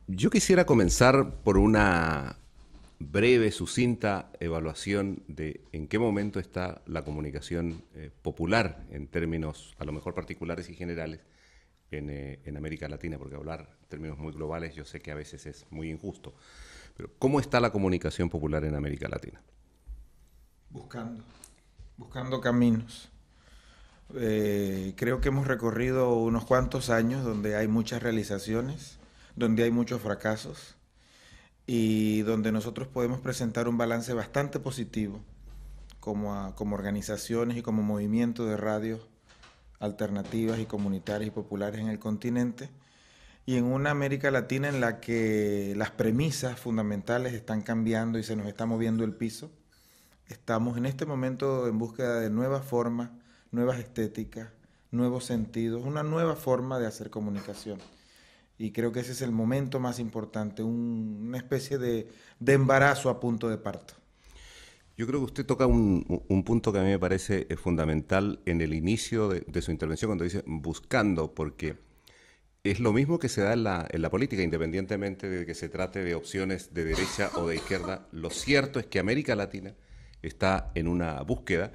Yo quisiera comenzar por una breve, sucinta evaluación de en qué momento está la comunicación popular en términos a lo mejor particulares y generales en América Latina, porque hablar en términos muy globales yo sé que a veces es muy injusto. Pero ¿cómo está la comunicación popular en América Latina? Buscando, buscando caminos. Creo que hemos recorrido unos cuantos años donde hay muchas realizaciones, donde hay muchos fracasos y donde nosotros podemos presentar un balance bastante positivo como organizaciones y como movimiento de radios alternativas y comunitarias y populares en el continente, y en una América Latina en la que las premisas fundamentales están cambiando y se nos está moviendo el piso. Estamos en este momento en búsqueda de nuevas formas, nuevas estéticas, nuevos sentidos, una nueva forma de hacer comunicación. Y creo que ese es el momento más importante, una especie de embarazo a punto de parto. Yo creo que usted toca un punto que a mí me parece fundamental en el inicio de su intervención cuando dice buscando, porque es lo mismo que se da en la política, independientemente de que se trate de opciones de derecha o de izquierda. Lo cierto es que América Latina está en una búsqueda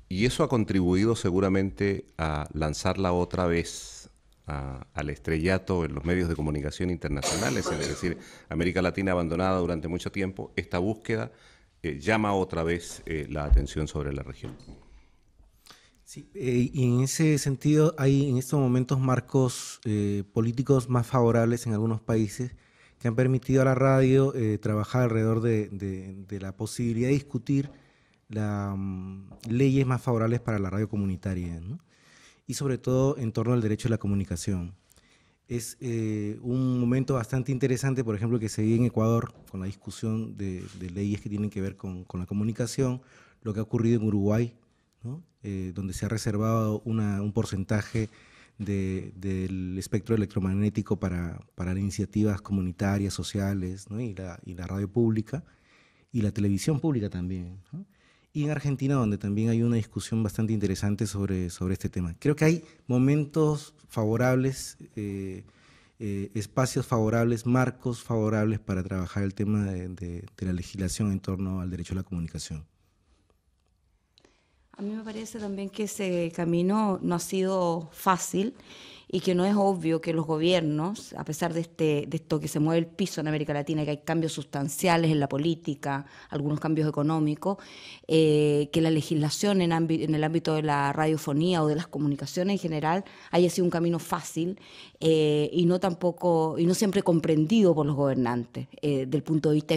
y eso ha contribuido seguramente a lanzarla otra vez al estrellato en los medios de comunicación internacionales. Es decir, América Latina abandonada durante mucho tiempo, esta búsqueda llama otra vez la atención sobre la región. Sí, y en ese sentido hay en estos momentos marcos políticos más favorables en algunos países que han permitido a la radio trabajar alrededor de la posibilidad de discutir leyes más favorables para la radio comunitaria, ¿no? Y sobre todo en torno al derecho a la comunicación. Es un momento bastante interesante, por ejemplo, que se vive en Ecuador con la discusión de leyes que tienen que ver con la comunicación, lo que ha ocurrido en Uruguay, ¿no? Donde se ha reservado un porcentaje del espectro electromagnético para iniciativas comunitarias, sociales, ¿no? y la radio pública y la televisión pública también, ¿no? Y en Argentina, donde también hay una discusión bastante interesante sobre este tema. Creo que hay momentos favorables, espacios favorables, marcos favorables para trabajar el tema de la legislación en torno al derecho a la comunicación. A mí me parece también que ese camino no ha sido fácil y que no es obvio que los gobiernos, a pesar de esto que se mueve el piso en América Latina, que hay cambios sustanciales en la política, algunos cambios económicos, que la legislación en el ámbito de la radiofonía o de las comunicaciones en general haya sido un camino fácil y no siempre comprendido por los gobernantes del punto de vista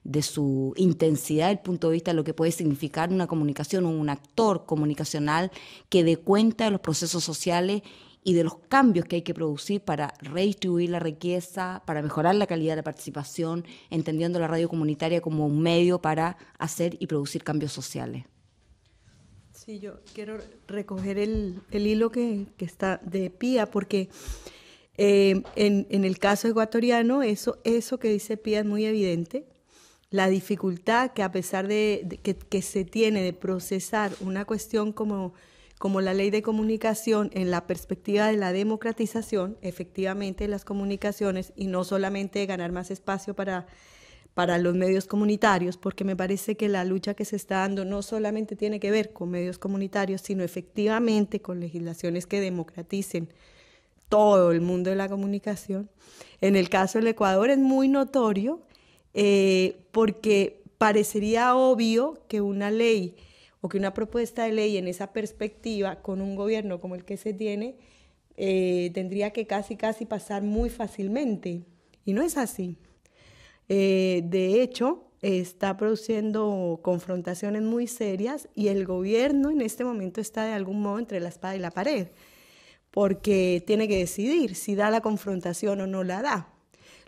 de su intensidad, del punto de vista de lo que puede significar una comunicación o un actor comunicacional que dé cuenta de los procesos sociales y de los cambios que hay que producir para redistribuir la riqueza, para mejorar la calidad de la participación, entendiendo la radio comunitaria como un medio para hacer y producir cambios sociales. Sí, yo quiero recoger el hilo que está de Pía, porque en el caso ecuatoriano eso que dice Pía es muy evidente. La dificultad que a pesar que se tiene de procesar una cuestión como la ley de comunicación en la perspectiva de la democratización, efectivamente, de las comunicaciones y no solamente de ganar más espacio para los medios comunitarios, porque me parece que la lucha que se está dando no solamente tiene que ver con medios comunitarios, sino efectivamente con legislaciones que democraticen todo el mundo de la comunicación. En el caso del Ecuador es muy notorio porque parecería obvio que una ley o que una propuesta de ley en esa perspectiva, con un gobierno como el que se tiene, tendría que casi pasar muy fácilmente. Y no es así. De hecho, está produciendo confrontaciones muy serias y el gobierno en este momento está de algún modo entre la espada y la pared, porque tiene que decidir si da la confrontación o no la da.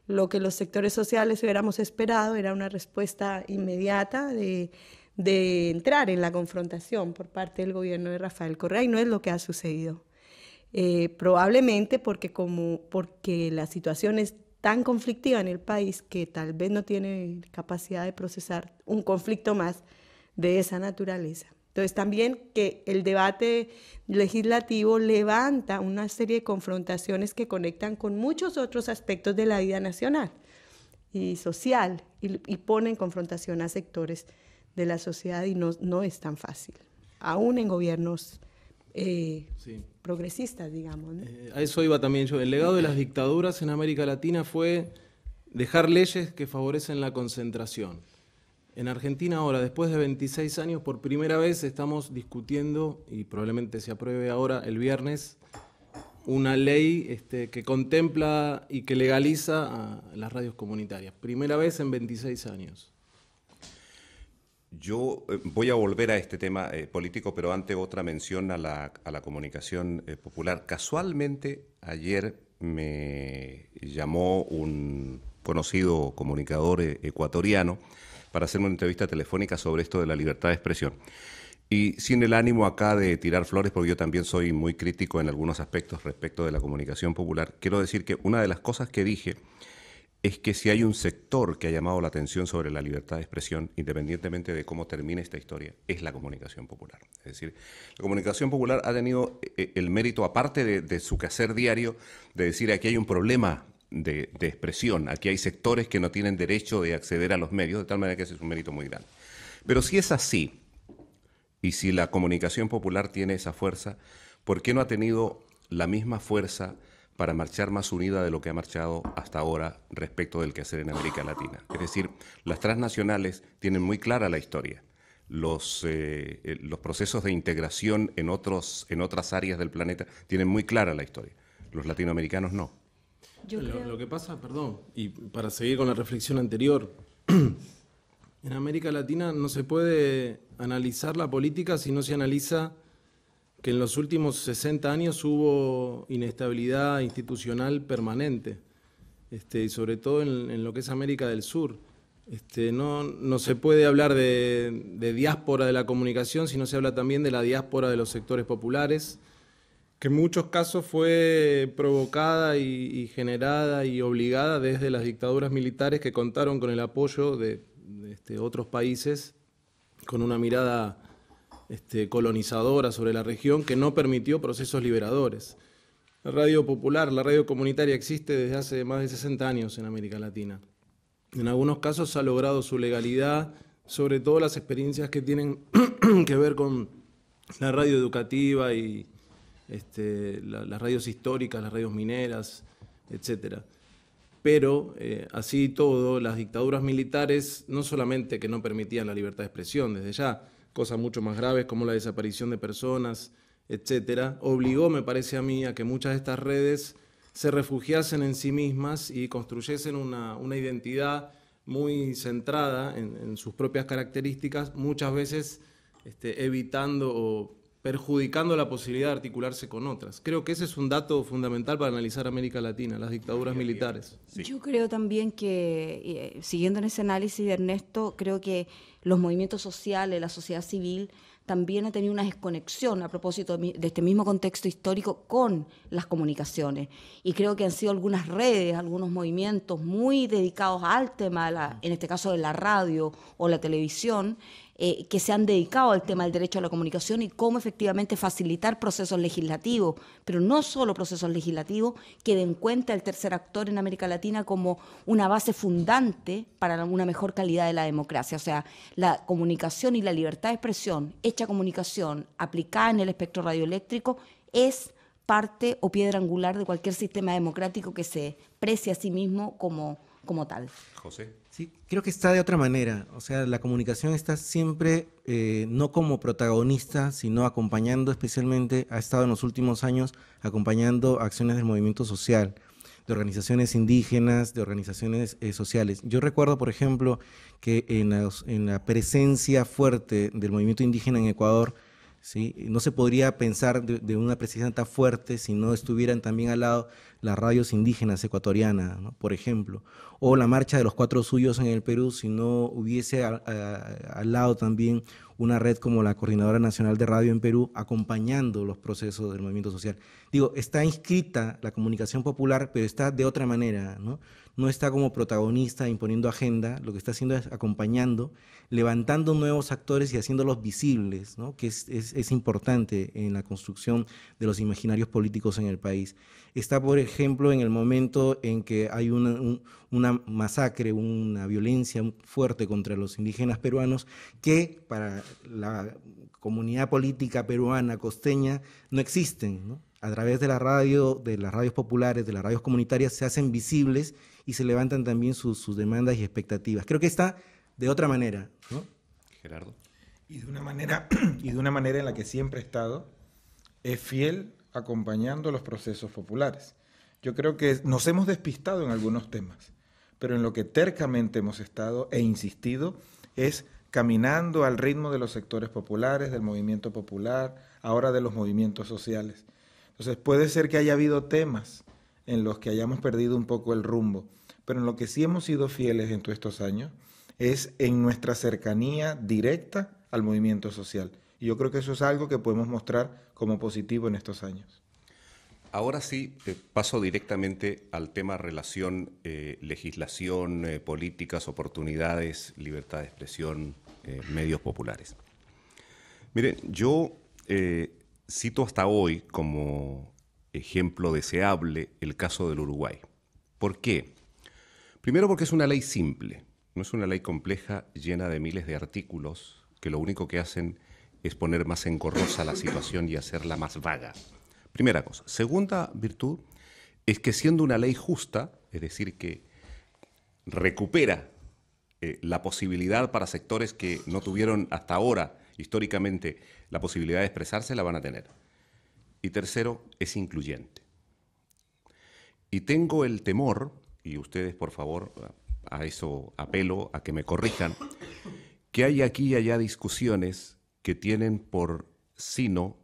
Lo que los sectores sociales hubiéramos esperado era una respuesta inmediata de entrar en la confrontación por parte del gobierno de Rafael Correa, y no es lo que ha sucedido. Probablemente porque la situación es tan conflictiva en el país que tal vez no tiene capacidad de procesar un conflicto más de esa naturaleza. Entonces también que el debate legislativo levanta una serie de confrontaciones que conectan con muchos otros aspectos de la vida nacional y social y pone en confrontación a sectores de la sociedad y no es tan fácil, aún en gobiernos progresistas, digamos, ¿no? A eso iba también yo. El legado de las dictaduras en América Latina fue dejar leyes que favorecen la concentración. En Argentina ahora, después de 26 años, por primera vez estamos discutiendo, y probablemente se apruebe ahora el viernes, una ley que contempla y que legaliza a las radios comunitarias. Primera vez en 26 años. Yo voy a volver a este tema político, pero antes otra mención a la comunicación popular. Casualmente, ayer me llamó un conocido comunicador ecuatoriano para hacerme una entrevista telefónica sobre esto de la libertad de expresión. Y sin el ánimo acá de tirar flores, porque yo también soy muy crítico en algunos aspectos respecto de la comunicación popular, quiero decir que una de las cosas que dije es que si hay un sector que ha llamado la atención sobre la libertad de expresión, independientemente de cómo termine esta historia, es la comunicación popular. Es decir, la comunicación popular ha tenido el mérito, aparte de su quehacer diario, de decir aquí hay un problema de expresión, aquí hay sectores que no tienen derecho de acceder a los medios, de tal manera que ese es un mérito muy grande. Pero si es así, y si la comunicación popular tiene esa fuerza, ¿por qué no ha tenido la misma fuerza para marchar más unida de lo que ha marchado hasta ahora respecto del quehacer en América Latina? Es decir, las transnacionales tienen muy clara la historia. Los procesos de integración en otras áreas del planeta tienen muy clara la historia. Los latinoamericanos no. Lo que pasa, perdón, y para seguir con la reflexión anterior, en América Latina no se puede analizar la política si no se analiza que en los últimos 60 años hubo inestabilidad institucional permanente, y sobre todo en lo que es América del Sur. No se puede hablar de diáspora de la comunicación si no se habla también de la diáspora de los sectores populares, que en muchos casos fue provocada y generada y obligada desde las dictaduras militares que contaron con el apoyo de otros países con una mirada colonizadora sobre la región que no permitió procesos liberadores. La radio popular, la radio comunitaria existe desde hace más de 60 años en América Latina. En algunos casos ha logrado su legalidad, sobre todo las experiencias que tienen que ver con la radio educativa y las radios históricas, las radios mineras, etcétera. Pero, así y todo, las dictaduras militares no solamente que no permitían la libertad de expresión, desde ya, cosas mucho más graves como la desaparición de personas, etcétera, obligó, me parece a mí, a que muchas de estas redes se refugiasen en sí mismas y construyesen una identidad muy centrada en sus propias características, muchas veces evitando o perjudicando la posibilidad de articularse con otras. Creo que ese es un dato fundamental para analizar América Latina, las dictaduras militares. Sí. Yo creo también que, siguiendo en ese análisis de Ernesto, creo que los movimientos sociales, la sociedad civil, también ha tenido una desconexión a propósito de este mismo contexto histórico con las comunicaciones. Y creo que han sido algunas redes, algunos movimientos muy dedicados al tema, en este caso de la radio o la televisión, que se han dedicado al tema del derecho a la comunicación y cómo efectivamente facilitar procesos legislativos, pero no solo procesos legislativos, que den cuenta el tercer actor en América Latina como una base fundante para una mejor calidad de la democracia. O sea, la comunicación y la libertad de expresión, hecha comunicación, aplicada en el espectro radioeléctrico, es parte o piedra angular de cualquier sistema democrático que se precie a sí mismo como tal. José. Sí, creo que está de otra manera. O sea, la comunicación está siempre no como protagonista, sino acompañando, especialmente ha estado en los últimos años acompañando acciones del movimiento social, de organizaciones indígenas, de organizaciones sociales. Yo recuerdo, por ejemplo, que en la presencia fuerte del movimiento indígena en Ecuador, ¿sí? No se podría pensar de una presencia tan fuerte si no estuvieran también al lado las radios indígenas ecuatorianas, ¿no? Por ejemplo, o la marcha de los 4 suyos en el Perú, si no hubiese al lado también una red como la Coordinadora Nacional de Radio en Perú, acompañando los procesos del movimiento social. Digo, está inscrita la comunicación popular, pero está de otra manera, ¿no? No está como protagonista imponiendo agenda, lo que está haciendo es acompañando, levantando nuevos actores y haciéndolos visibles, ¿no? Que es importante en la construcción de los imaginarios políticos en el país. Está, por ejemplo, en el momento en que hay una masacre, una violencia fuerte contra los indígenas peruanos, que para la comunidad política peruana, costeña, no existen, ¿no? A través de la radio, de las radios populares, de las radios comunitarias, se hacen visibles y se levantan también sus demandas y expectativas. Creo que está de otra manera, ¿no? Gerardo. Y de una manera en la que siempre he estado, es fiel acompañando los procesos populares. Yo creo que nos hemos despistado en algunos temas, pero en lo que tercamente hemos estado e insistido es caminando al ritmo de los sectores populares, del movimiento popular, ahora de los movimientos sociales. Entonces puede ser que haya habido temas en los que hayamos perdido un poco el rumbo, pero en lo que sí hemos sido fieles en todos estos años es en nuestra cercanía directa al movimiento social. Y yo creo que eso es algo que podemos mostrar como positivo en estos años. Ahora sí, paso directamente al tema relación, legislación, políticas, oportunidades, libertad de expresión, medios populares. Miren, yo cito hasta hoy como ejemplo deseable el caso del Uruguay. ¿Por qué? Primero porque es una ley simple, no es una ley compleja llena de miles de artículos que lo único que hacen es poner más engorrosa la situación y hacerla más vaga. Primera cosa. Segunda virtud es que siendo una ley justa, es decir, que recupera la posibilidad para sectores que no tuvieron hasta ahora, históricamente, la posibilidad de expresarse, la van a tener. Y tercero, es incluyente. Y tengo el temor, y ustedes por favor a eso apelo, a que me corrijan, que hay aquí y allá discusiones que tienen por sino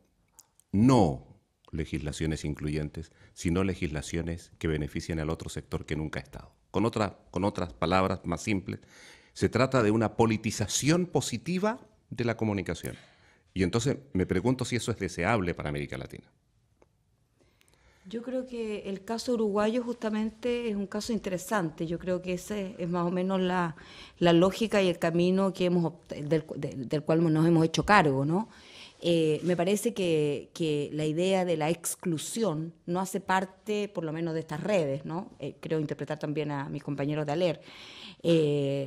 no legislaciones incluyentes, sino legislaciones que beneficien al otro sector que nunca ha estado. Con otras palabras más simples, se trata de una politización positiva de la comunicación. Y entonces me pregunto si eso es deseable para América Latina. Yo creo que el caso uruguayo justamente es un caso interesante. Yo creo que ese es más o menos la lógica y el camino que del cual nos hemos hecho cargo, ¿no? Me parece que la idea de la exclusión no hace parte, por lo menos, de estas redes, ¿no? Creo interpretar también a mis compañeros de ALER.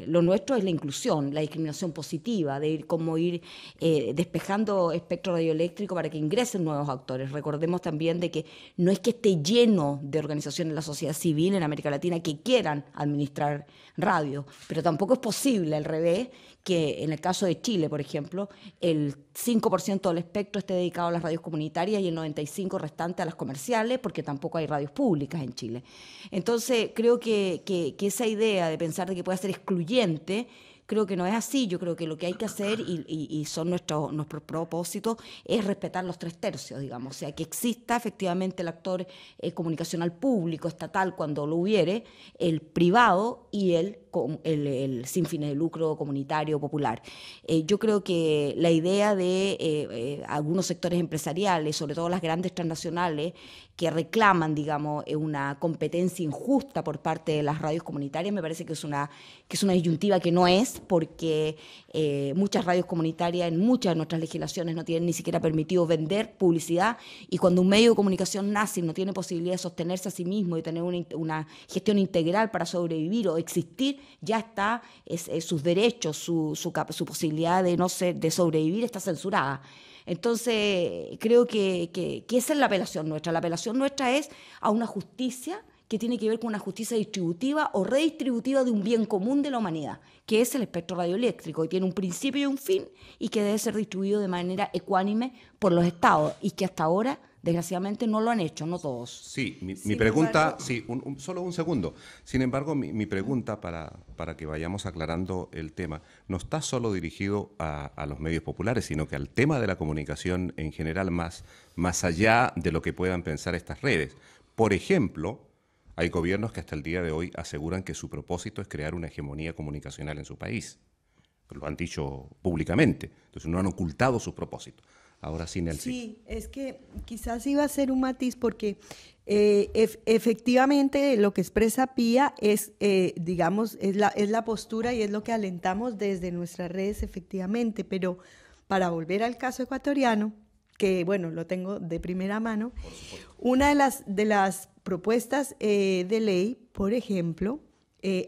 Lo nuestro es la inclusión, la discriminación positiva, de cómo ir despejando espectro radioeléctrico para que ingresen nuevos actores. Recordemos también de que no es que esté lleno de organizaciones de la sociedad civil en América Latina que quieran administrar radio, pero tampoco es posible al revés que en el caso de Chile, por ejemplo, el 5% del espectro esté dedicado a las radios comunitarias y el 95% restante a las comerciales, porque tampoco hay radios públicas en Chile. Entonces, creo que esa idea de pensar de que puede ser excluyente, creo que no es así. Yo creo que lo que hay que hacer, y son nuestros propósitos, es respetar los 3/3, digamos. O sea, que exista efectivamente el actor comunicacional público, estatal, cuando lo hubiere, el privado y el sin fines de lucro comunitario popular. Yo creo que la idea de algunos sectores empresariales, sobre todo las grandes transnacionales, que reclaman, digamos, una competencia injusta por parte de las radios comunitarias, me parece que es una disyuntiva que no es, porque muchas radios comunitarias en muchas de nuestras legislaciones no tienen ni siquiera permitido vender publicidad, y cuando un medio de comunicación nace y no tiene posibilidad de sostenerse a sí mismo y tener una gestión integral para sobrevivir o existir, ya está, sus derechos, su posibilidad de sobrevivir está censurada. Entonces, creo que esa es la apelación nuestra. La apelación nuestra es a una justicia que tiene que ver con una justicia distributiva o redistributiva de un bien común de la humanidad, que es el espectro radioeléctrico, que tiene un principio y un fin y que debe ser distribuido de manera ecuánime por los estados, y que hasta ahora, desgraciadamente, no lo han hecho, no todos. Sí, mi pregunta, sí, solo un segundo. Sin embargo, mi pregunta, para que vayamos aclarando el tema, no está solo dirigido a los medios populares, sino que al tema de la comunicación en general, más allá de lo que puedan pensar estas redes. Por ejemplo, hay gobiernos que hasta el día de hoy aseguran que su propósito es crear una hegemonía comunicacional en su país. lo han dicho públicamente, entonces no han ocultado sus propósitos. Ahora sí, Nelcy. Sí, es que quizás iba a ser un matiz porque efectivamente lo que expresa Pía es, digamos, es la postura y es lo que alentamos desde nuestras redes, efectivamente, pero para volver al caso ecuatoriano, que bueno, lo tengo de primera mano, una de las propuestas de ley, por ejemplo,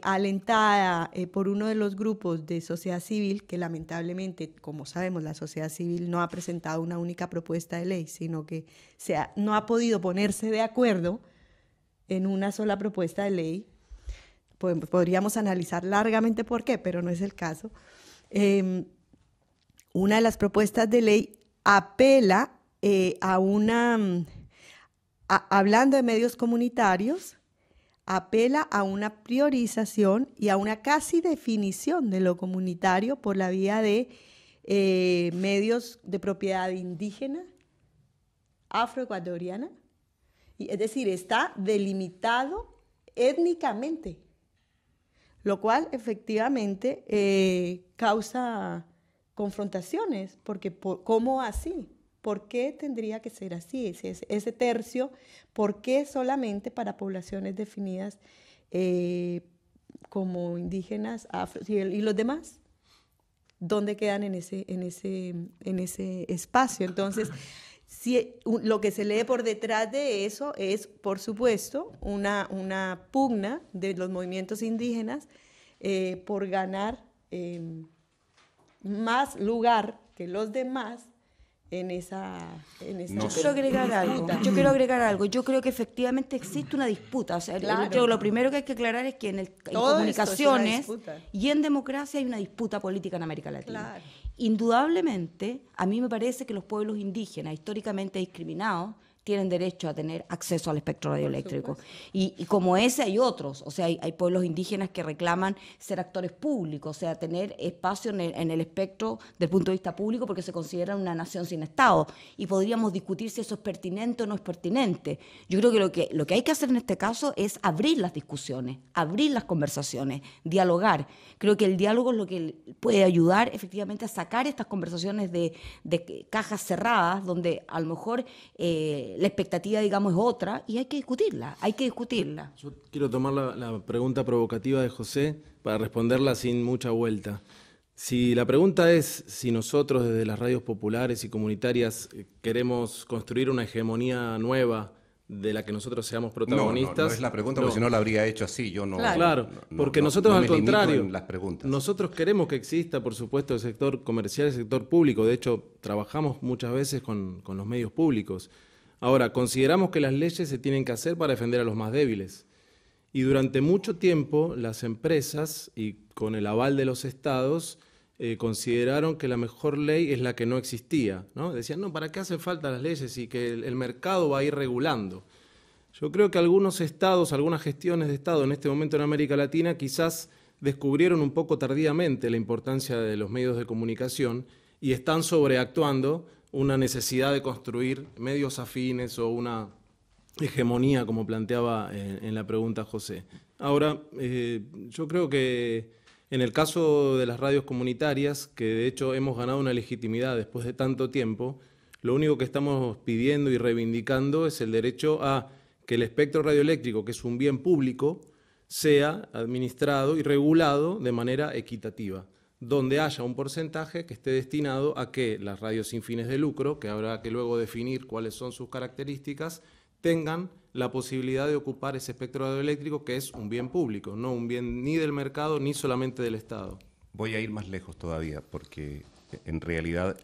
alentada por uno de los grupos de sociedad civil, que lamentablemente, como sabemos, la sociedad civil no ha presentado una única propuesta de ley, sino que no ha podido ponerse de acuerdo en una sola propuesta de ley. Podríamos analizar largamente por qué, pero no es el caso. Una de las propuestas de ley apela hablando de medios comunitarios, apela a una priorización y a una casi definición de lo comunitario por la vía de medios de propiedad indígena, afroecuatoriana, es decir, está delimitado étnicamente, lo cual efectivamente causa confrontaciones, porque ¿cómo así? ¿Por qué tendría que ser así? Ese tercio, ¿por qué solamente para poblaciones definidas como indígenas, afro, y los demás? ¿Dónde quedan en ese espacio? Entonces, lo que se lee por detrás de eso es, por supuesto, una pugna de los movimientos indígenas por ganar más lugar que los demás en esa Yo quiero agregar algo. Yo creo que efectivamente existe una disputa. O sea, claro. Yo creo que lo primero que hay que aclarar es que en comunicaciones y en democracia hay una disputa política en América Latina. Claro. Indudablemente, a mí me parece que los pueblos indígenas, históricamente discriminados, tienen derecho a tener acceso al espectro radioeléctrico. Y como ese hay otros, o sea, hay pueblos indígenas que reclaman ser actores públicos, o sea, tener espacio en el espectro del punto de vista público porque se consideran una nación sin Estado. Y podríamos discutir si eso es pertinente o no es pertinente. Yo creo que lo que hay que hacer en este caso es abrir las discusiones, abrir las conversaciones, dialogar. Creo que el diálogo es lo que puede ayudar efectivamente a sacar estas conversaciones de cajas cerradas, donde a lo mejor la expectativa, digamos, es otra y hay que discutirla. Yo quiero tomar la pregunta provocativa de José para responderla sin mucha vuelta. Si la pregunta es si nosotros desde las radios populares y comunitarias queremos construir una hegemonía nueva de la que nosotros seamos protagonistas... No es la pregunta, porque si no la habría hecho así, yo no... Claro, porque nosotros al contrario, las preguntas. Nosotros queremos que exista, por supuesto, el sector comercial, el sector público. De hecho, trabajamos muchas veces con los medios públicos. Ahora, consideramos que las leyes se tienen que hacer para defender a los más débiles. Y durante mucho tiempo las empresas, y con el aval de los estados, consideraron que la mejor ley es la que no existía, ¿no? Decían, no, ¿para qué hacen falta las leyes? Y que el mercado va a ir regulando. Yo creo que algunos estados, algunas gestiones de estado en este momento en América Latina quizás descubrieron un poco tardíamente la importancia de los medios de comunicación y están sobreactuando una necesidad de construir medios afines o una hegemonía, como planteaba en la pregunta José. Ahora, yo creo que en el caso de las radios comunitarias, que de hecho hemos ganado una legitimidad después de tanto tiempo, lo único que estamos pidiendo y reivindicando es el derecho a que el espectro radioeléctrico, que es un bien público, sea administrado y regulado de manera equitativa, donde haya un porcentaje que esté destinado a que las radios sin fines de lucro, que habrá que luego definir cuáles son sus características, tengan la posibilidad de ocupar ese espectro radioeléctrico que es un bien público, no un bien ni del mercado ni solamente del Estado. Voy a ir más lejos todavía, porque en realidad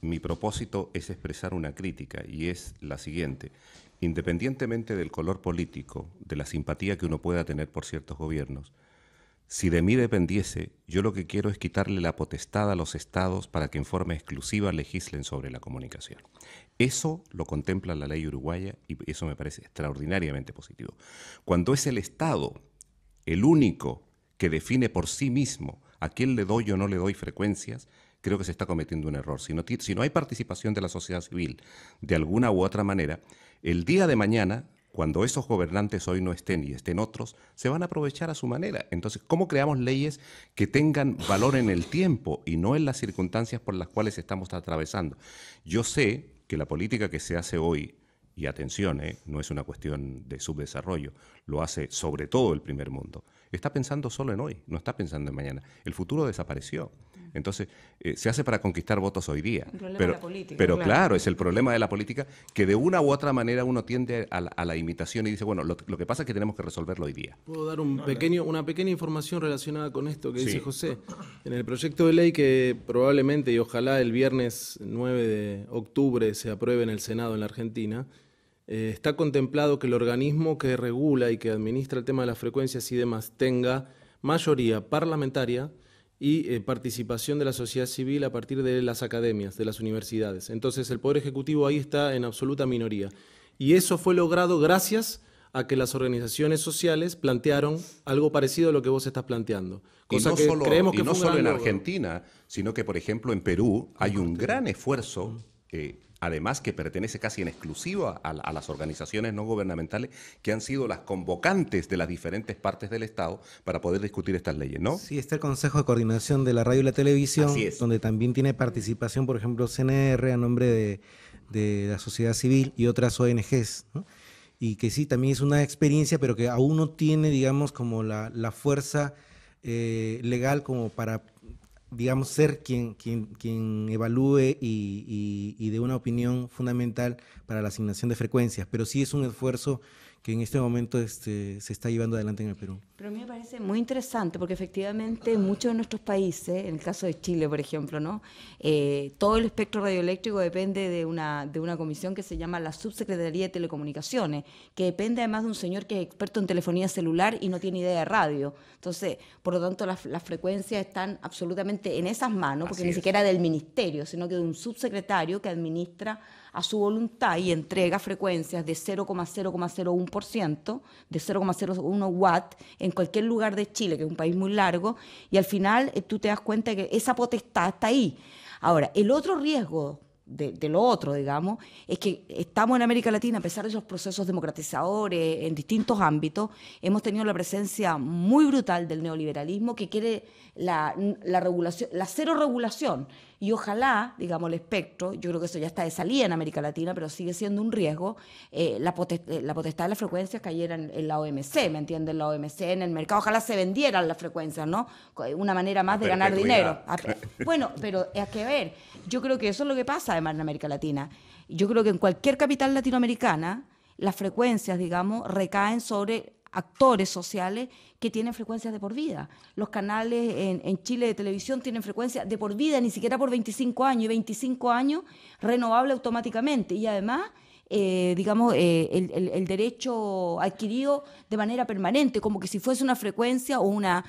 mi propósito es expresar una crítica, y es la siguiente. Independientemente del color político, de la simpatía que uno pueda tener por ciertos gobiernos, si de mí dependiese, yo lo que quiero es quitarle la potestad a los estados para que en forma exclusiva legislen sobre la comunicación. Eso lo contempla la ley uruguaya y eso me parece extraordinariamente positivo. Cuando es el Estado el único que define por sí mismo a quién le doy o no le doy frecuencias, creo que se está cometiendo un error. Si no hay participación de la sociedad civil de alguna u otra manera, el día de mañana cuando esos gobernantes hoy no estén y estén otros, se van a aprovechar a su manera. Entonces, ¿cómo creamos leyes que tengan valor en el tiempo y no en las circunstancias por las cuales estamos atravesando? Yo sé que la política que se hace hoy, y atención, no es una cuestión de subdesarrollo, lo hace sobre todo el primer mundo, está pensando solo en hoy, no está pensando en mañana. El futuro desapareció. Entonces, se hace para conquistar votos hoy día. El problema de la política, pero claro, es el problema de la política que de una u otra manera uno tiende a la imitación y dice, bueno, lo que pasa es que tenemos que resolverlo hoy día. ¿Puedo dar una pequeña información relacionada con esto que dice José? En el proyecto de ley que probablemente y ojalá el viernes 9 de octubre se apruebe en el Senado en la Argentina, está contemplado que el organismo que regula y que administra el tema de las frecuencias y demás tenga mayoría parlamentaria y participación de la sociedad civil a partir de las academias, de las universidades. Entonces el Poder Ejecutivo ahí está en absoluta minoría. Y eso fue logrado gracias a que las organizaciones sociales plantearon algo parecido a lo que vos estás planteando. Cosa no que solo, creemos que y no fue un solo en gran logro. Argentina, sino que, por ejemplo, en Perú hay un gran esfuerzo, además que pertenece casi en exclusiva a las organizaciones no gubernamentales, que han sido las convocantes de las diferentes partes del Estado para poder discutir estas leyes, ¿no? Sí, está el Consejo de Coordinación de la Radio y la Televisión, Así es. donde también tiene participación, por ejemplo, CNR a nombre de la sociedad civil y otras ONGs, ¿no? Y que sí, también es una experiencia, pero que aún no tiene, digamos, como la fuerza legal como para, digamos, ser quien evalúe y dé una opinión fundamental para la asignación de frecuencias, pero sí es un esfuerzo que en este momento se está llevando adelante en el Perú. Pero a mí me parece muy interesante porque efectivamente muchos de nuestros países, en el caso de Chile, por ejemplo, ¿no? Todo el espectro radioeléctrico depende de una comisión que se llama la Subsecretaría de Telecomunicaciones, que depende además de un señor que es experto en telefonía celular y no tiene idea de radio. Entonces, por lo tanto, las frecuencias están absolutamente en esas manos, porque ni siquiera del ministerio, sino que de un subsecretario que administra a su voluntad y entrega frecuencias de 0,001%, de 0,01 watt en cualquier lugar de Chile, que es un país muy largo, y al final tú te das cuenta que esa potestad está ahí. Ahora, el otro riesgo de lo otro, digamos, es que estamos en América Latina, a pesar de esos procesos democratizadores en distintos ámbitos, hemos tenido la presencia muy brutal del neoliberalismo que quiere la regulación, la cero regulación. Y ojalá, digamos, el espectro, yo creo que eso ya está de salida en América Latina, pero sigue siendo un riesgo, la potestad de las frecuencias cayera en la OMC, ¿me entienden? La OMC en el mercado, ojalá se vendieran las frecuencias, ¿no? Una manera más de ganar dinero. Bueno, pero hay que ver, yo creo que eso es lo que pasa además en América Latina. Yo creo que en cualquier capital latinoamericana, las frecuencias, digamos, recaen sobre actores sociales que tienen frecuencias de por vida. Los canales en Chile de televisión tienen frecuencias de por vida, ni siquiera por 25 años, y 25 años renovable automáticamente. Y además, digamos, el derecho adquirido de manera permanente, como que si fuese una frecuencia o una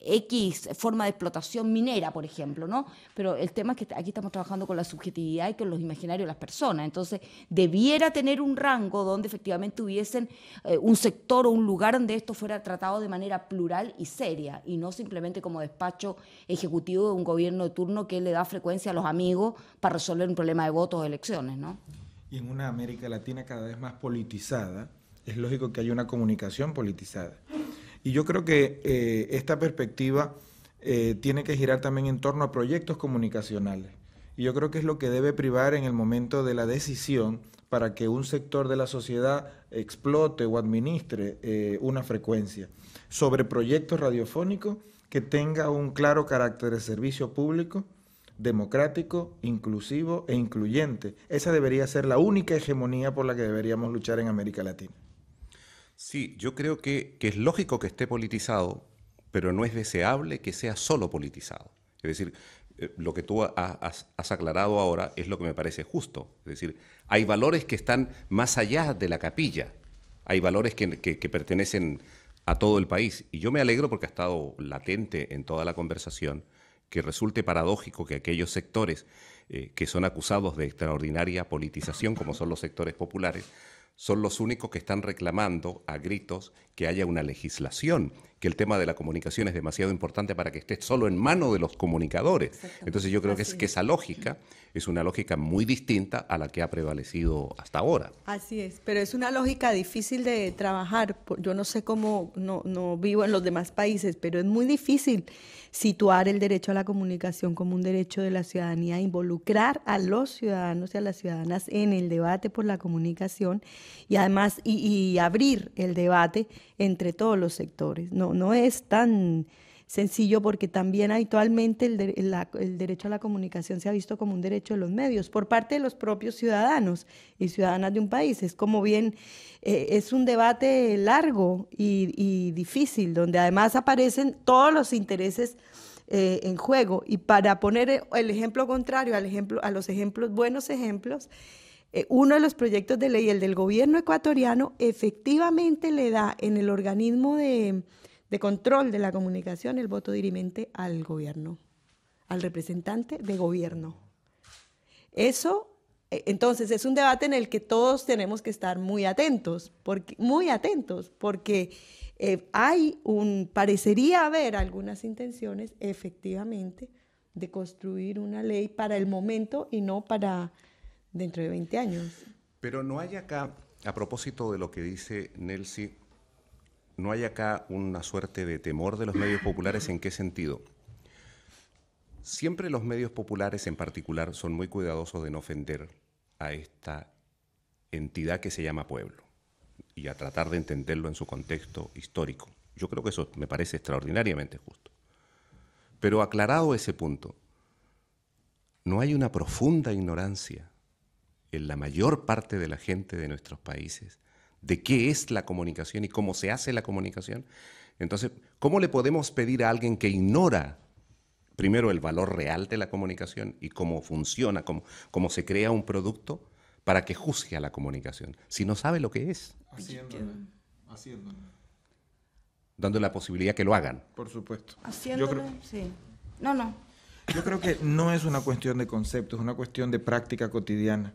X forma de explotación minera, por ejemplo, ¿no? Pero el tema es que aquí estamos trabajando con la subjetividad y con los imaginarios de las personas. Entonces, debiera tener un rango donde efectivamente hubiesen un sector o un lugar donde esto fuera tratado de manera plural y seria, y no simplemente como despacho ejecutivo de un gobierno de turno que le da frecuencia a los amigos para resolver un problema de votos o elecciones, ¿no? Y en una América Latina cada vez más politizada, es lógico que haya una comunicación politizada. Y yo creo que esta perspectiva tiene que girar también en torno a proyectos comunicacionales. Y yo creo que es lo que debe privar en el momento de la decisión para que un sector de la sociedad explote o administre una frecuencia. Sobre proyectos radiofónicos que tenga un claro carácter de servicio público, democrático, inclusivo e incluyente. Esa debería ser la única hegemonía por la que deberíamos luchar en América Latina. Sí, yo creo que es lógico que esté politizado, pero no es deseable que sea solo politizado. Es decir, lo que tú has aclarado ahora es lo que me parece justo. Es decir, hay valores que están más allá de la capilla, hay valores que pertenecen a todo el país. Y yo me alegro porque ha estado latente en toda la conversación que resulte paradójico que aquellos sectores que son acusados de extraordinaria politización, como son los sectores populares, son los únicos que están reclamando a gritos que haya una legislación, que el tema de la comunicación es demasiado importante para que esté solo en manos de los comunicadores. Entonces yo creo que esa lógica es una lógica muy distinta a la que ha prevalecido hasta ahora. Así es, pero es una lógica difícil de trabajar. Yo no sé cómo, no vivo en los demás países, pero es muy difícil situar el derecho a la comunicación como un derecho de la ciudadanía, involucrar a los ciudadanos y a las ciudadanas en el debate por la comunicación y además y abrir el debate entre todos los sectores. No es tan sencillo porque también actualmente el derecho a la comunicación se ha visto como un derecho de los medios por parte de los propios ciudadanos y ciudadanas de un país. Es como bien, es un debate largo y difícil, donde además aparecen todos los intereses en juego. Y para poner el ejemplo contrario a los ejemplos, buenos ejemplos, uno de los proyectos de ley, el del gobierno ecuatoriano, efectivamente le da en el organismo de control de la comunicación el voto dirimente al gobierno, al representante de gobierno. Eso, entonces, es un debate en el que todos tenemos que estar muy atentos, porque parecería haber algunas intenciones, efectivamente, de construir una ley para el momento y no para dentro de 20 años. Pero no hay acá, a propósito de lo que dice Nelcy, ¿no hay acá una suerte de temor de los medios populares? ¿En qué sentido? Siempre los medios populares en particular son muy cuidadosos de no ofender a esta entidad que se llama pueblo y a tratar de entenderlo en su contexto histórico. Yo creo que eso me parece extraordinariamente justo. Pero aclarado ese punto, ¿no hay una profunda ignorancia en la mayor parte de la gente de nuestros países de qué es la comunicación y cómo se hace la comunicación? Entonces, ¿cómo le podemos pedir a alguien que ignora primero el valor real de la comunicación y cómo funciona, cómo se crea un producto, para que juzgue a la comunicación, si no sabe lo que es? Haciéndolo. Dando la posibilidad que lo hagan. Por supuesto. Haciéndolo, sí. Yo creo que no es una cuestión de conceptos, es una cuestión de práctica cotidiana.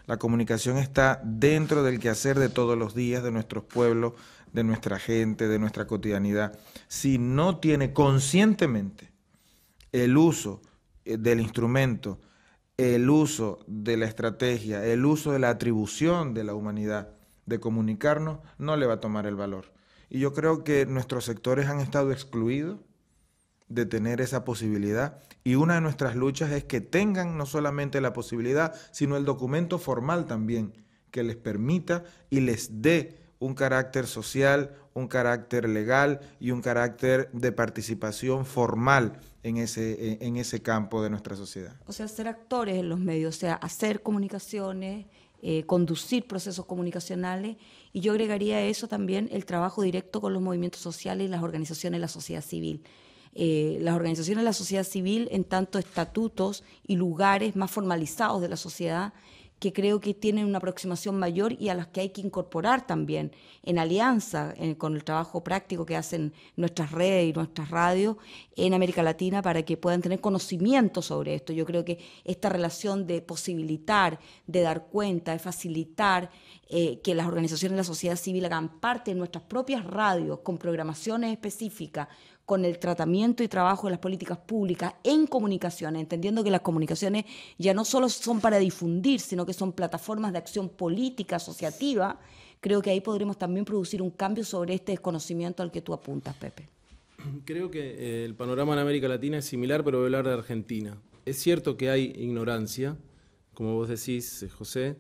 La comunicación está dentro del quehacer de todos los días, de nuestros pueblos, de nuestra gente, de nuestra cotidianidad. Si no tiene conscientemente el uso del instrumento, el uso de la estrategia, el uso de la atribución de la humanidad de comunicarnos, no le va a tomar el valor. Y yo creo que nuestros sectores han estado excluidos de tener esa posibilidad, y una de nuestras luchas es que tengan no solamente la posibilidad, sino el documento formal también, que les permita y les dé un carácter social, un carácter legal y un carácter de participación formal en ese campo de nuestra sociedad. O sea, ser actores en los medios, o sea, hacer comunicaciones, conducir procesos comunicacionales, y yo agregaría a eso también el trabajo directo con los movimientos sociales y las organizaciones de la sociedad civil. Las organizaciones de la sociedad civil en tanto estatutos y lugares más formalizados de la sociedad, que creo que tienen una aproximación mayor y a las que hay que incorporar también en alianza con el trabajo práctico que hacen nuestras redes y nuestras radios en América Latina, para que puedan tener conocimiento sobre esto. Yo creo que esta relación de posibilitar, de dar cuenta, de facilitar que las organizaciones de la sociedad civil hagan parte de nuestras propias radios con programaciones específicas, con el tratamiento y trabajo de las políticas públicas en comunicaciones, entendiendo que las comunicaciones ya no solo son para difundir, sino que son plataformas de acción política, asociativa. Creo que ahí podremos también producir un cambio sobre este desconocimiento al que tú apuntas, Pepe. Creo que el panorama en América Latina es similar, pero voy a hablar de Argentina. Es cierto que hay ignorancia, como vos decís, José,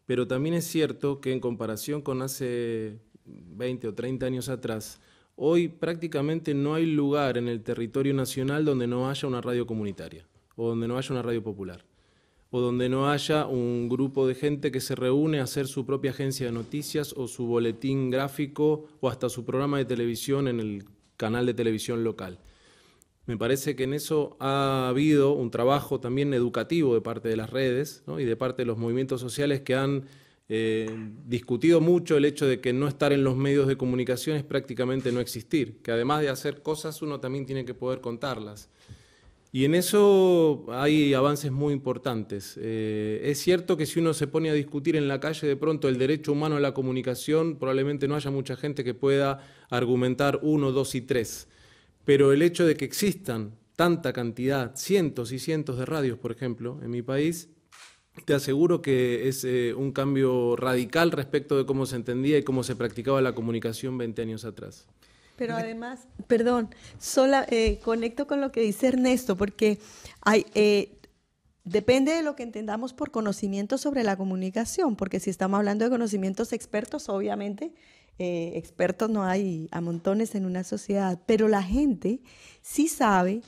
pero también es cierto que en comparación con hace 20 o 30 años atrás, hoy prácticamente no hay lugar en el territorio nacional donde no haya una radio comunitaria, o donde no haya una radio popular, o donde no haya un grupo de gente que se reúne a hacer su propia agencia de noticias o su boletín gráfico o hasta su programa de televisión en el canal de televisión local. Me parece que en eso ha habido un trabajo también educativo de parte de las redes, ¿no? Y de parte de los movimientos sociales que han discutido mucho el hecho de que no estar en los medios de comunicación es prácticamente no existir, que además de hacer cosas uno también tiene que poder contarlas. Y en eso hay avances muy importantes. Es cierto que si uno se pone a discutir en la calle de pronto el derecho humano a la comunicación, probablemente no haya mucha gente que pueda argumentar 1, 2 y 3. Pero el hecho de que existan tanta cantidad, cientos y cientos de radios, por ejemplo, en mi país, te aseguro que es un cambio radical respecto de cómo se entendía y cómo se practicaba la comunicación 20 años atrás. Pero además, perdón, conecto con lo que dice Ernesto, porque depende de lo que entendamos por conocimiento sobre la comunicación, porque si estamos hablando de conocimientos expertos, obviamente expertos no hay a montones en una sociedad, pero la gente sí sabe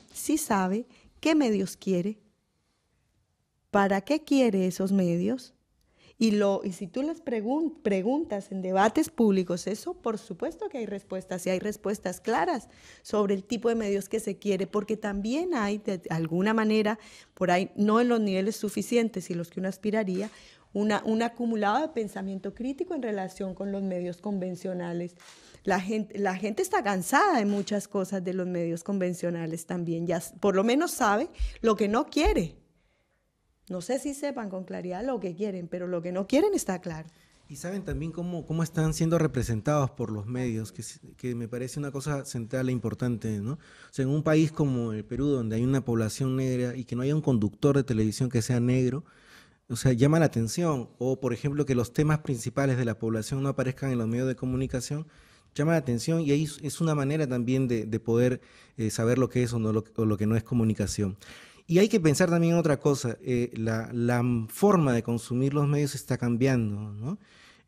qué medios quiere, para qué quiere esos medios. Y si tú les preguntas en debates públicos, eso por supuesto que hay respuestas, y hay respuestas claras sobre el tipo de medios que se quiere, porque también hay de alguna manera, por ahí no en los niveles suficientes y los que uno aspiraría, un acumulado de pensamiento crítico en relación con los medios convencionales. La gente está cansada de muchas cosas de los medios convencionales también, ya por lo menos sabe lo que no quiere. No sé si sepan con claridad lo que quieren, pero lo que no quieren está claro. Y saben también cómo están siendo representados por los medios, que me parece una cosa central e importante, ¿no? O sea, en un país como el Perú, donde hay una población negra y que no haya un conductor de televisión que sea negro, o sea, llama la atención. O, por ejemplo, que los temas principales de la población no aparezcan en los medios de comunicación, llama la atención, y ahí es una manera también de poder saber lo que es o lo que no es comunicación. Y hay que pensar también en otra cosa, la forma de consumir los medios está cambiando, ¿no?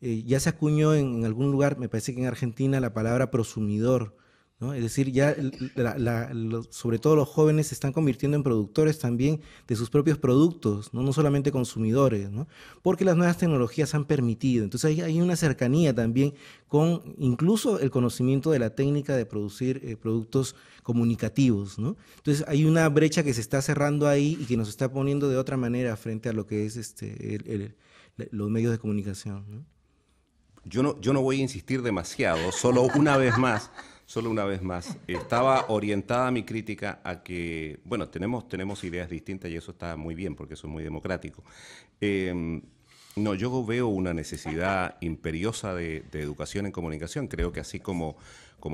Ya se acuñó en algún lugar, me parece que en Argentina, la palabra prosumidor, ¿no? Es decir, ya sobre todo los jóvenes se están convirtiendo en productores también de sus propios productos, ¿no? No solamente consumidores, ¿no? Porque las nuevas tecnologías han permitido. Entonces hay una cercanía también con incluso el conocimiento de la técnica de producir productos comunicativos, ¿no? Entonces hay una brecha que se está cerrando ahí y que nos está poniendo de otra manera frente a lo que es los medios de comunicación, ¿no? Yo no voy a insistir demasiado, solo una vez más. Estaba orientada mi crítica a que, bueno, tenemos ideas distintas y eso está muy bien porque eso es muy democrático. No, yo veo una necesidad imperiosa de educación en comunicación. Creo que así como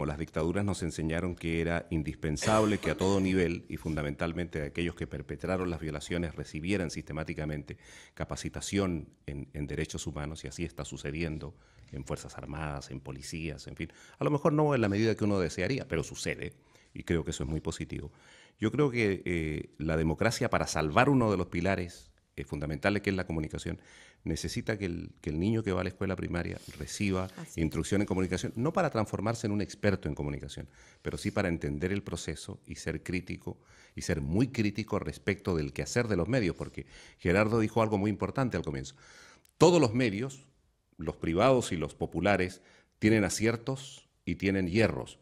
las dictaduras nos enseñaron que era indispensable que a todo nivel y fundamentalmente aquellos que perpetraron las violaciones recibieran sistemáticamente capacitación en derechos humanos, y así está sucediendo en Fuerzas Armadas, en policías, en fin. A lo mejor no en la medida que uno desearía, pero sucede, y creo que eso es muy positivo. Yo creo que la democracia, para salvar uno de los pilares fundamentales que es la comunicación, necesita que el niño que va a la escuela primaria reciba instrucción en comunicación, no para transformarse en un experto en comunicación, pero sí para entender el proceso y ser crítico, y ser muy crítico respecto del quehacer de los medios, porque Gerardo dijo algo muy importante al comienzo. Todos los medios, los privados y los populares, tienen aciertos y tienen hierros.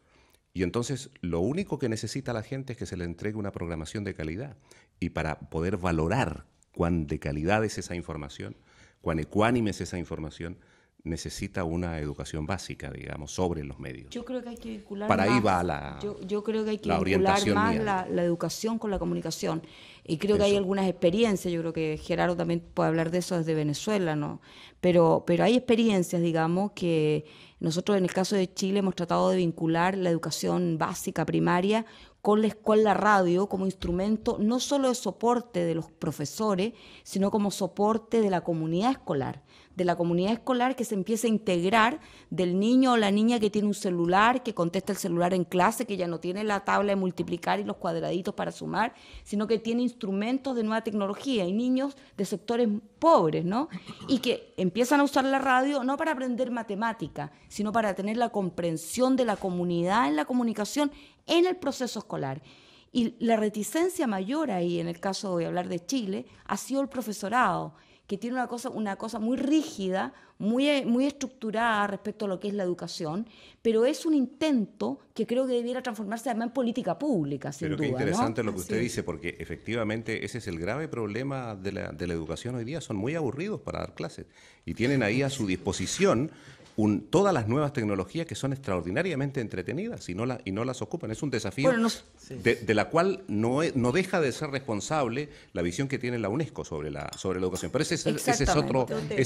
Y entonces lo único que necesita la gente es que se le entregue una programación de calidad. Y para poder valorar cuán de calidad es esa información, cuán ecuánime es esa información, necesita una educación básica, digamos, sobre los medios. Yo creo que hay que vincular para más, ahí va la yo creo que hay que vincular orientación más mía. la educación con la comunicación. Y creo que hay algunas experiencias, yo creo que Gerardo también puede hablar de eso desde Venezuela, ¿no? Pero hay experiencias, digamos, que nosotros en el caso de Chile hemos tratado de vincular la educación básica, primaria, con la radio como instrumento no solo de soporte de los profesores, sino como soporte de la comunidad escolar que se empieza a integrar del niño o la niña que tiene un celular, que contesta el celular en clase, que ya no tiene la tabla de multiplicar y los cuadraditos para sumar, sino que tiene instrumentos de nueva tecnología, y niños de sectores pobres, ¿no? Y que empiezan a usar la radio no para aprender matemática, sino para tener la comprensión de la comunidad en la comunicación en el proceso escolar. Y la reticencia mayor ahí, en el caso, voy a hablar de Chile, ha sido el profesorado, que tiene una cosa muy rígida, muy estructurada respecto a lo que es la educación, pero es un intento que creo que debiera transformarse además en política pública, sin duda. Pero qué interesante, ¿no? Lo que Así usted dice, porque efectivamente ese es el grave problema de la educación hoy día. Son muy aburridos para dar clases y tienen ahí a su disposición todas las nuevas tecnologías que son extraordinariamente entretenidas y no las ocupan. Es un desafío de la cual no deja de ser responsable la visión que tiene la UNESCO sobre la educación. Pero ese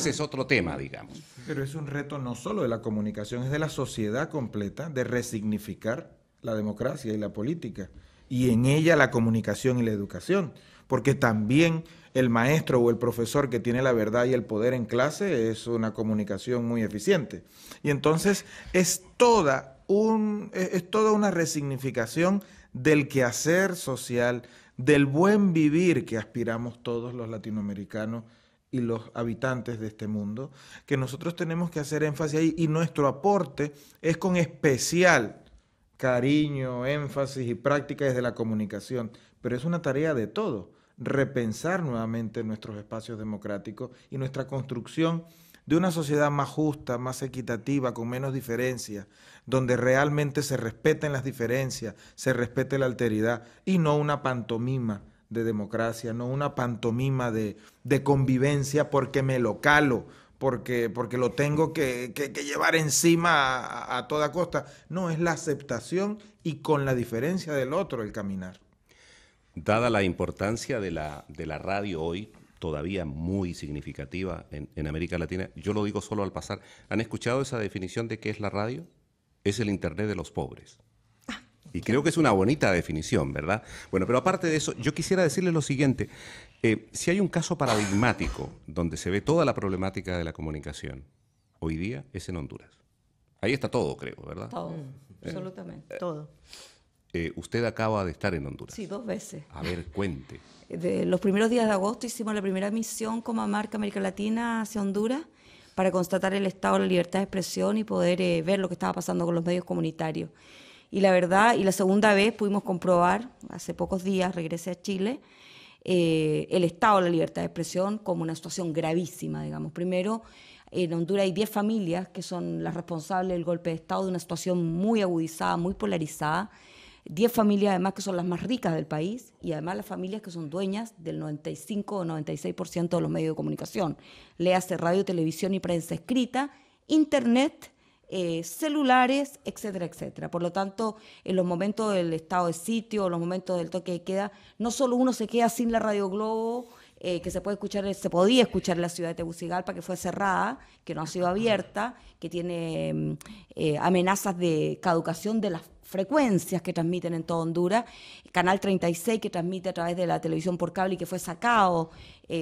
es otro tema, digamos. Pero es un reto no solo de la comunicación, es de la sociedad completa, de resignificar la democracia y la política, y en ella la comunicación y la educación, porque también el maestro o el profesor que tiene la verdad y el poder en clase es una comunicación muy eficiente. Y entonces es toda una resignificación del quehacer social, del buen vivir que aspiramos todos los latinoamericanos y los habitantes de este mundo, que nosotros tenemos que hacer énfasis ahí, y nuestro aporte es con especial cariño, énfasis y práctica desde la comunicación, pero es una tarea de todos. Repensar nuevamente nuestros espacios democráticos y nuestra construcción de una sociedad más justa, más equitativa, con menos diferencias, donde realmente se respeten las diferencias, se respete la alteridad, y no una pantomima de democracia, no una pantomima de convivencia porque me lo calo, porque lo tengo que llevar encima a toda costa. No, es la aceptación y con la diferencia del otro el caminar. Dada la importancia de la radio hoy, todavía muy significativa en América Latina, yo lo digo solo al pasar, ¿han escuchado esa definición de qué es la radio? Es el Internet de los pobres. Y creo que es una bonita definición, ¿verdad? Bueno, pero aparte de eso, yo quisiera decirles lo siguiente. Si hay un caso paradigmático donde se ve toda la problemática de la comunicación, hoy día es en Honduras. Ahí está todo, creo, ¿verdad? Todo, absolutamente. Todo. Usted acaba de estar en Honduras. Sí, 2 veces. A ver, cuente. De los primeros días de agosto hicimos la primera misión como marca América Latina hacia Honduras para constatar el estado de la libertad de expresión y poder ver lo que estaba pasando con los medios comunitarios. Y la verdad, y la segunda vez pudimos comprobar, hace pocos días regresé a Chile, el estado de la libertad de expresión como una situación gravísima, digamos. Primero, en Honduras hay 10 familias que son las responsables del golpe de Estado, de una situación muy agudizada, muy polarizada. 10 familias además que son las más ricas del país, y además las familias que son dueñas del 95 o 96% de los medios de comunicación. Léase radio, televisión y prensa escrita, internet, celulares, etcétera, etcétera. Por lo tanto, en los momentos del estado de sitio, en los momentos del toque de queda, no solo uno se queda sin la Radio Globo, que se podía escuchar en la ciudad de Tegucigalpa, que fue cerrada, que no ha sido abierta, que tiene amenazas de caducación de las frecuencias que transmiten en toda Honduras, Canal 36 que transmite a través de la televisión por cable y que fue sacado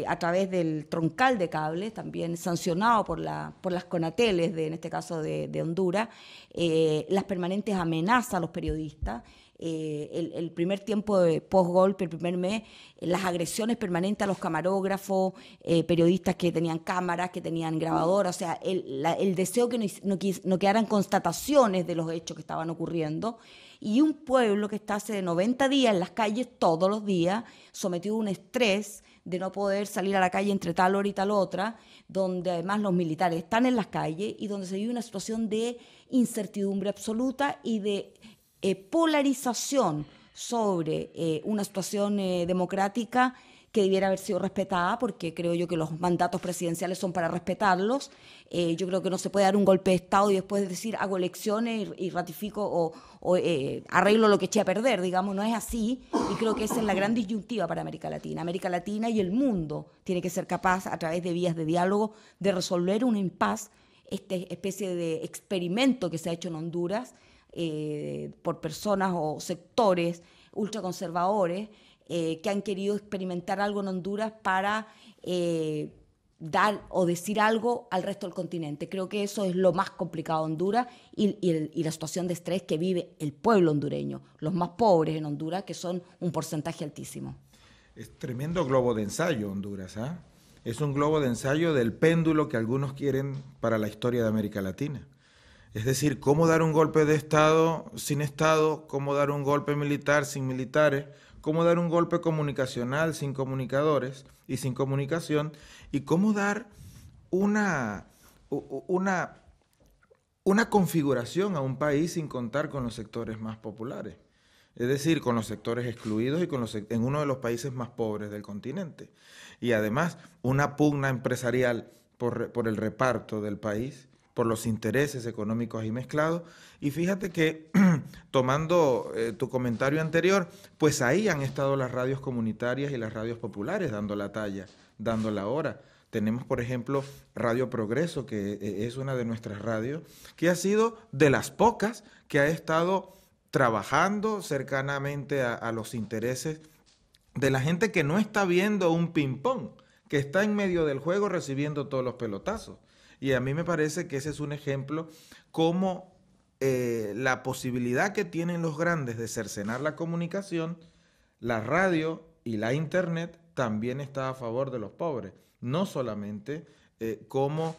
a través del troncal de cable, también sancionado por las Conateles, en este caso de Honduras, las permanentes amenazas a los periodistas, el primer tiempo de post-golpe, el primer mes, las agresiones permanentes a los camarógrafos, periodistas que tenían cámaras, que tenían grabadoras, o sea, el deseo que no quedaran constataciones de los hechos que estaban ocurriendo, y un pueblo que está hace 90 días en las calles todos los días, sometido a un estrés de no poder salir a la calle entre tal hora y tal otra, donde además los militares están en las calles y donde se vive una situación de incertidumbre absoluta y de polarización sobre una situación democrática que debiera haber sido respetada, porque creo yo que los mandatos presidenciales son para respetarlos. Yo creo que no se puede dar un golpe de Estado y después decir hago elecciones y ratifico o arreglo lo que eché a perder, digamos, no es así, y creo que esa es la gran disyuntiva para América Latina. América Latina y el mundo tiene que ser capaz, a través de vías de diálogo, de resolver un impasse, esta especie de experimento que se ha hecho en Honduras, por personas o sectores ultraconservadores que han querido experimentar algo en Honduras para dar o decir algo al resto del continente. Creo que eso es lo más complicado de Honduras y la situación de estrés que vive el pueblo hondureño, los más pobres en Honduras, que son un porcentaje altísimo. Es tremendo globo de ensayo Honduras, ¿ah? Es un globo de ensayo del péndulo que algunos quieren para la historia de América Latina. Es decir, cómo dar un golpe de Estado sin Estado, cómo dar un golpe militar sin militares, cómo dar un golpe comunicacional sin comunicadores y sin comunicación, y cómo dar una configuración a un país sin contar con los sectores más populares. Es decir, con los sectores excluidos y en uno de los países más pobres del continente. Y además, una pugna empresarial por el reparto del país por los intereses económicos ahí mezclados. Y fíjate que, tomando tu comentario anterior, pues ahí han estado las radios comunitarias y las radios populares dando la talla, dando la hora. Tenemos, por ejemplo, Radio Progreso, que es una de nuestras radios, que ha sido de las pocas que ha estado trabajando cercanamente a los intereses de la gente que no está viendo un ping-pong, que está en medio del juego recibiendo todos los pelotazos. Y a mí me parece que ese es un ejemplo como la posibilidad que tienen los grandes de cercenar la comunicación, la radio y la internet también está a favor de los pobres. No solamente cómo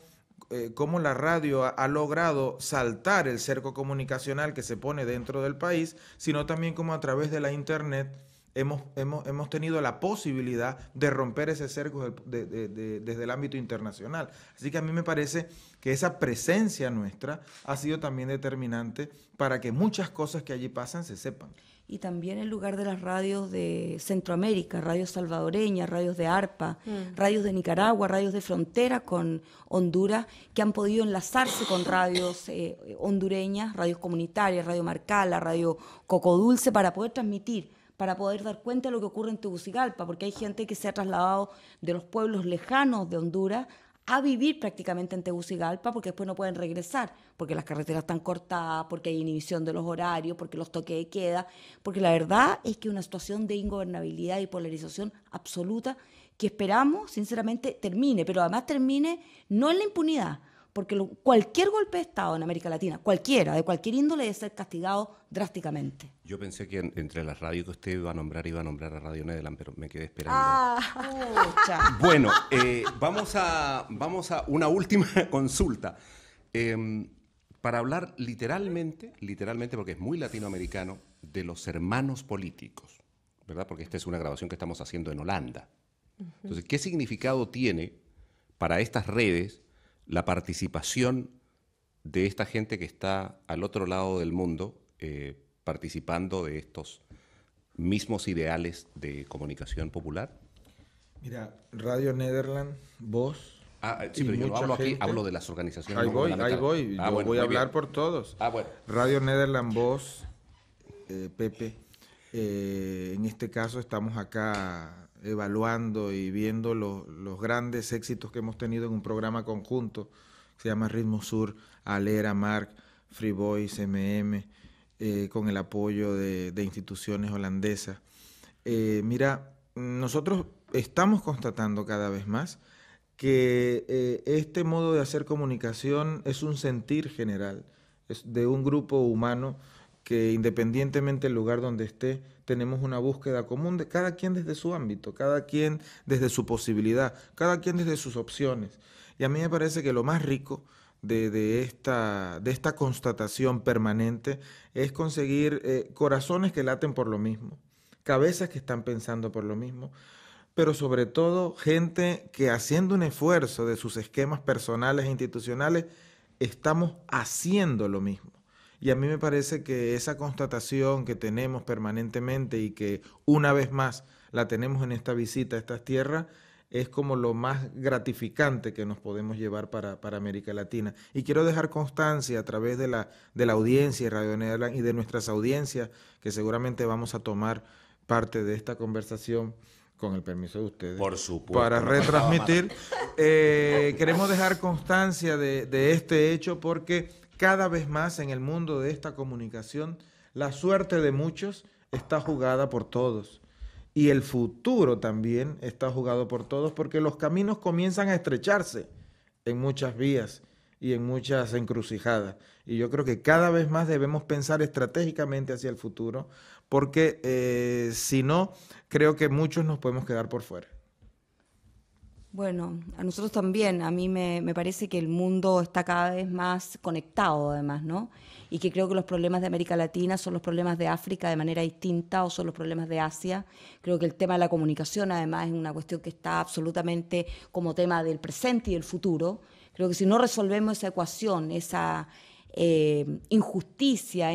la radio ha logrado saltar el cerco comunicacional que se pone dentro del país, sino también cómo a través de la internet hemos tenido la posibilidad de romper ese cerco desde el ámbito internacional. Así que a mí me parece que esa presencia nuestra ha sido también determinante para que muchas cosas que allí pasan se sepan. Y también el lugar de las radios de Centroamérica, radios salvadoreñas, radios de ARPA, radios de Nicaragua, radios de frontera con Honduras, que han podido enlazarse con radios hondureñas, radios comunitarias, Radio Marcala, Radio Cocodulce, para poder transmitir, para poder dar cuenta de lo que ocurre en Tegucigalpa, porque hay gente que se ha trasladado de los pueblos lejanos de Honduras a vivir prácticamente en Tegucigalpa, porque después no pueden regresar, porque las carreteras están cortadas, porque hay inhibición de los horarios, porque los toques de queda, porque la verdad es que una situación de ingobernabilidad y polarización absoluta que esperamos, sinceramente, termine, pero además termine no en la impunidad, porque cualquier golpe de Estado en América Latina, cualquiera, de cualquier índole, debe ser castigado drásticamente. Yo pensé que entre las radios que usted iba a nombrar a Radio Nederland, pero me quedé esperando. Bueno, vamos a una última consulta. Para hablar literalmente, porque es muy latinoamericano, de los hermanos políticos, ¿verdad? Porque esta es una grabación que estamos haciendo en Holanda. Entonces, ¿qué significado tiene para estas redes la participación de esta gente que está al otro lado del mundo participando de estos mismos ideales de comunicación popular? Mira, Radio Nederland, vos... sí, pero yo no hablo aquí, hablo de las organizaciones. Ahí voy, yo voy a hablar por todos. Bueno. Radio Nederland, vos, Pepe, en este caso estamos acá evaluando y viendo los grandes éxitos que hemos tenido en un programa conjunto que se llama Ritmo Sur, Alera, Marc, Free Voice, con el apoyo de instituciones holandesas. Mira, nosotros estamos constatando cada vez más que este modo de hacer comunicación es un sentir general, es de un grupo humano que independientemente del lugar donde esté, tenemos una búsqueda común de cada quien desde su ámbito, cada quien desde su posibilidad, cada quien desde sus opciones. Y a mí me parece que lo más rico de esta constatación permanente es conseguir corazones que laten por lo mismo, cabezas que están pensando por lo mismo, pero sobre todo gente que haciendo un esfuerzo de sus esquemas personales e institucionales, estamos haciendo lo mismo. Y a mí me parece que esa constatación que tenemos permanentemente y que una vez más la tenemos en esta visita a estas tierras, es como lo más gratificante que nos podemos llevar para América Latina. Y quiero dejar constancia a través de la audiencia de Radio Nederland y de nuestras audiencias, que seguramente vamos a tomar parte de esta conversación, con el permiso de ustedes, por supuesto, para retransmitir. Queremos dejar constancia de este hecho porque cada vez más en el mundo de esta comunicación la suerte de muchos está jugada por todos y el futuro también está jugado por todos porque los caminos comienzan a estrecharse en muchas vías y en muchas encrucijadas. Y yo creo que cada vez más debemos pensar estratégicamente hacia el futuro porque si no, creo que muchos nos podemos quedar por fuera. Bueno, a nosotros también, a mí me parece que el mundo está cada vez más conectado además, ¿no? Y que creo que los problemas de América Latina son los problemas de África de manera distinta o son los problemas de Asia. Creo que el tema de la comunicación además es una cuestión que está absolutamente como tema del presente y del futuro. Creo que si no resolvemos esa ecuación, esa injusticia,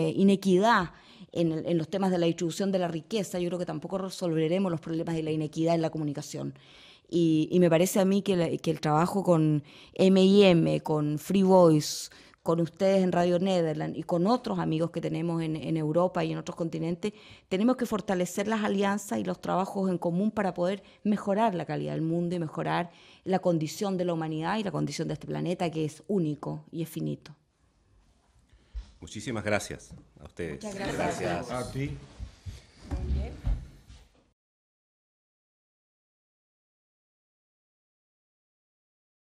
inequidad, en los temas de la distribución de la riqueza, yo creo que tampoco resolveremos los problemas de la inequidad en la comunicación. Y me parece a mí que el trabajo con M&M, con Free Voice, con ustedes en Radio Nederland y con otros amigos que tenemos en Europa y en otros continentes, tenemos que fortalecer las alianzas y los trabajos en común para poder mejorar la calidad del mundo y mejorar la condición de la humanidad y la condición de este planeta, que es único y es finito. Muchísimas gracias a ustedes. Muchas gracias. A ti.